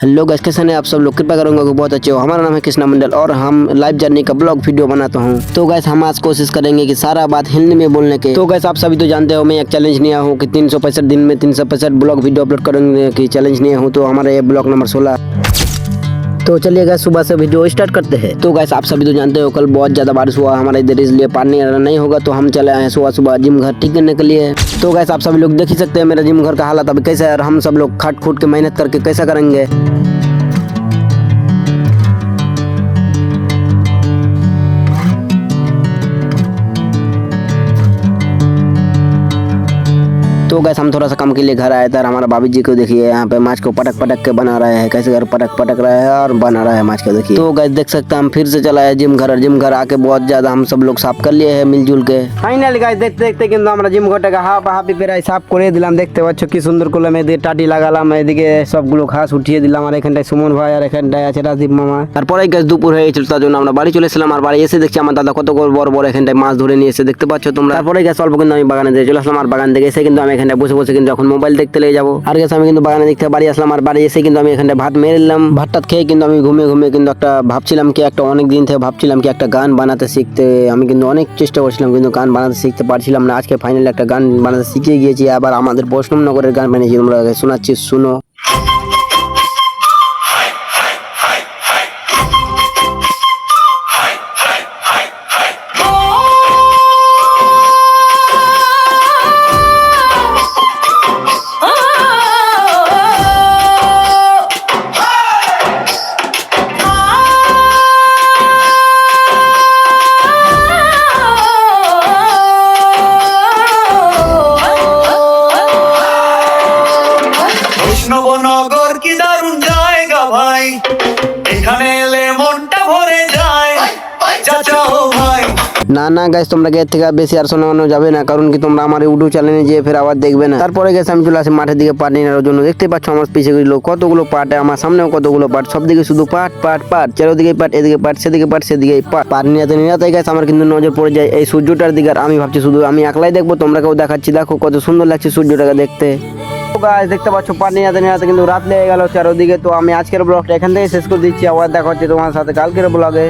Hello guys, कैसे हैं आप सब लोग। कृपया करूंगा कि बहुत अच्छे हो। हमारा नाम है कृष्णा मंडल और हम लाइव जर्नी का ब्लॉग वीडियो बनाता हूं। तो गाइस हम आज कोशिश करेंगे कि सारा बात हिंदी में बोलने के। तो गाइस आप सभी तो जानते हो मैं एक चैलेंज लिया हूं कि 365 दिन में 365 ब्लॉग वीडियो अपलोड करेंगे कि चैलेंज लिया हूं। तो हमारा ये ब्लॉग नंबर 16। तो चलिए गाइस सुबह से वीडियो स्टार्ट करते हैं। तो गाइस आप सभी तो जानते हो कल बहुत ज्यादा बारिश हुआ हमारे इधर, इसलिए पानी नहीं होगा तो हम चले आए हैं सुबह सुबह जिम घर ठीक करने के लिए। तो गाइस आप सभी लोग देख ही सकते हैं मेरा जिम घर का हालत अभी कैसा है और हम सब लोग खट खूट के मेहनत करके कैसा करेंगे। तो गैस हम थोड़ा सा काम के लिए घर आए थे और हमारा भाभी जी को देखिए यहाँ पे माछ को पटक पटक के बना रहे हैं, कैसे घर पटक पटक रहे हैं और बना रहा है माछ को देखिए। तो गैस देख सकते हैं हम फिर से चला है जिम घर और जिम घर आके बहुत ज्यादा हम सब लोग साफ कर लिए हैं मिलजुल के। फाइनली गाइस देखते देखते কিন্তু আমরা জিম ঘরটাকে হাফি প্রায় সাফ করে দিলাম। দেখতে পাচ্ছ কি সুন্দর করে মেয়েদের টাটি লাগালাম, এদিকে সবগুলো ঘাস উঠিয়ে দিলাম আর এখানটায় সুমন ভাই আর এখানটায় আছে রাজদীপ মামা। তারপরে গাইস দুপুর হয়ে গেছিল তার জন্য আমরা বাড়ি চলে এসেছিলাম আর বাড়ি এসে দেখছি আমার দাদা কত বড় বড় এখানটায় মাছ ধরে নিয়ে এসে দেখতে পাচ্ছ তোমরা। তারপরে গাইস অল্প কিন্তু আমি বাগানে দিয়ে চলে আসলাম আর বাগান থেকে এসে কিন্তু আমি এখানটায় বসে বসে কিন্তু এখন মোবাইল দেখতে লেগে যাবো। আর গেছে আমি কিন্তু বাগানে দেখতে বাড়ি আসলাম আর বাড়ি এসে কিন্তু আমি এখানে ভাত মেরে নিলাম। ভাতটা খেয়ে কিন্তু আমি ঘুমিয়ে ঘুমিয়ে কিন্তু একটা ভাবছিলাম কি একটা অনেক দিন থেকে ভাবছিলাম কি একটা গান বানাতে শিখতে। আমি কিন্তু অনেক চেষ্টা করছিলাম কিন্তু গান বানাতে শিখতে পারছিলাম না। আজকে ফাইনালি একটা গান বানাতে শিখে গিয়েছি। আবার আমাদের বৈষ্ণবনগরের গান বানিয়েছি, তোমরা শোনাচ্ছি শুনো। বৈষ্ণবনগর কি দারুণ জায়গা ভাই, এখানে এলে মনটা ভরে যায়। চাচা ও ভাই না না গাইস তোমরা এর থেকে বেশি আর শোনানো যাবে না, কারণ কি তোমরা আমার ইউটিউব চ্যানেলে যেয়ে ফের আবার দেখবে না। তারপরে গেছে আমি চলে আসি মাঠের দিকে পাট নেওয়ার জন্য। দেখতে পাচ্ছ আমার পিছিয়ে কতগুলো পাট, আমার সামনেও কতগুলো পাট, সব দিকে শুধু পাট পাট পাট, চারোদিকে পাট, এদিকে পাট সেদিকে পাট সেদিকে পাট। পাট নিরাতে গেছে আমার কিন্তু নজর পড়ে যায় এই সূর্যটার দিকে। আর আমি ভাবছি শুধু আমি একলাই দেখবো, তোমরা কেউ দেখাচ্ছি। দেখো কত সুন্দর লাগছে সূর্যটাকে দেখতে। গাইস দেখতে পাচ্ছ পানি নিতে কিন্তু রাত লেগে গেল চারোদিকে। তো আমি আজকের ব্লগটা এখান থেকে শেষ করে দিচ্ছি। আবার দেখা হচ্ছে তোমার সাথে কালকের ব্লগে।